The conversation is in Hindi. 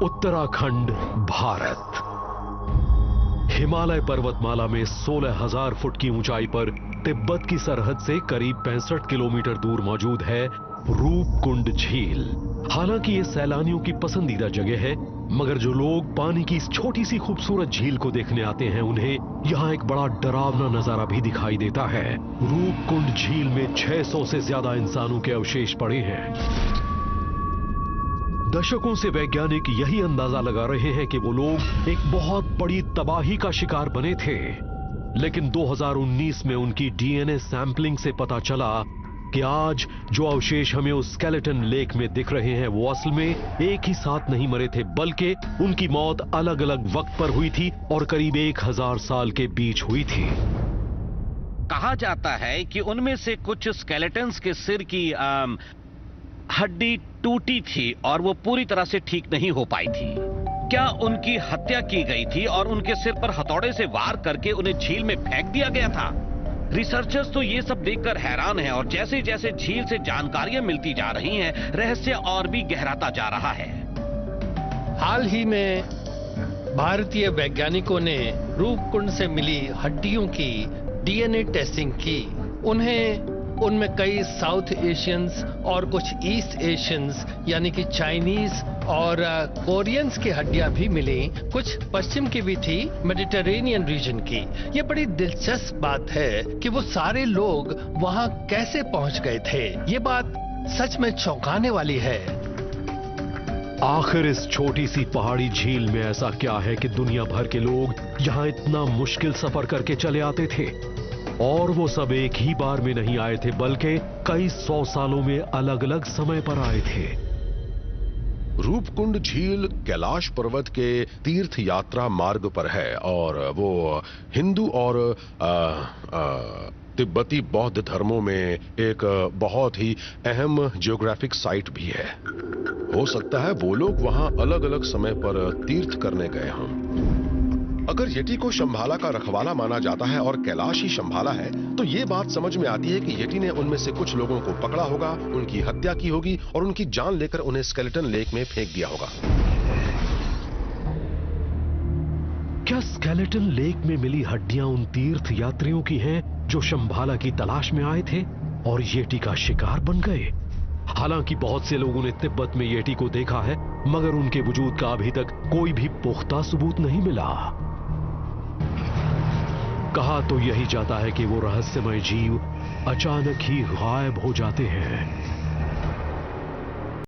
उत्तराखंड, भारत। हिमालय पर्वतमाला में 16,000 फुट की ऊंचाई पर तिब्बत की सरहद से करीब 65 किलोमीटर दूर मौजूद है रूपकुंड झील। हालांकि ये सैलानियों की पसंदीदा जगह है, मगर जो लोग पानी की इस छोटी सी खूबसूरत झील को देखने आते हैं, उन्हें यहाँ एक बड़ा डरावना नजारा भी दिखाई देता है। रूपकुंड झील में 600 से ज्यादा इंसानों के अवशेष पड़े हैं। दशकों से वैज्ञानिक यही अंदाजा लगा रहे हैं कि वो लोग एक बहुत बड़ी तबाही का शिकार बने थे, लेकिन 2019 में उनकी डीएनए सैंपलिंग से पता चला कि आज जो अवशेष हमें उस स्केलेटन लेक में दिख रहे हैं, वो असल में एक ही साथ नहीं मरे थे, बल्कि उनकी मौत अलग अलग वक्त पर हुई थी और करीब 1000 साल के बीच हुई थी। कहा जाता है कि उनमें से कुछ स्केलेटन्स के सिर की हड्डी टूटी थी और वो पूरी तरह से ठीक नहीं हो पाई थी। क्या उनकी हत्या की गई थी और उनके सिर पर हथौड़े से वार करके उन्हें झील में फेंक दिया गया था? रिसर्चर्स तो ये सब देखकर हैरान हैं और जैसे जैसे झील से जानकारियां मिलती जा रही हैं, रहस्य और भी गहराता जा रहा है। हाल ही में भारतीय वैज्ञानिकों ने रूपकुंड से मिली हड्डियों की डीएनए टेस्टिंग की। उन्हें उनमें कई साउथ एशियंस और कुछ ईस्ट एशियंस यानी कि चाइनीज और कोरियंस की हड्डियां भी मिली। कुछ पश्चिम की भी थी, मेडिटेरेनियन रीजन की। ये बड़ी दिलचस्प बात है कि वो सारे लोग वहां कैसे पहुंच गए थे। ये बात सच में चौंकाने वाली है। आखिर इस छोटी सी पहाड़ी झील में ऐसा क्या है कि दुनिया भर के लोग यहां इतना मुश्किल सफर करके चले आते थे? और वो सब एक ही बार में नहीं आए थे, बल्कि कई 100 सालों में अलग अलग समय पर आए थे। रूपकुंड झील कैलाश पर्वत के तीर्थ यात्रा मार्ग पर है और वो हिंदू और तिब्बती बौद्ध धर्मों में एक बहुत ही अहम ज्योग्राफिक साइट भी है। हो सकता है वो लोग वहां अलग अलग समय पर तीर्थ करने गए हों। अगर येटी को शंभाला का रखवाला माना जाता है और कैलाश ही शंभाला है, तो ये बात समझ में आती है कि येटी ने उनमें से कुछ लोगों को पकड़ा होगा, उनकी हत्या की होगी और उनकी जान लेकर उन्हें स्केलेटन लेक में फेंक दिया होगा। क्या स्केलेटन लेक में मिली हड्डियां उन तीर्थ यात्रियों की हैं जो शंभाला की तलाश में आए थे और येटी का शिकार बन गए? हालांकि बहुत से लोगों ने तिब्बत में येटी को देखा है, मगर उनके वजूद का अभी तक कोई भी पुख्ता सबूत नहीं मिला। कहा तो यही जाता है कि वो रहस्यमय जीव अचानक ही गायब हो जाते हैं।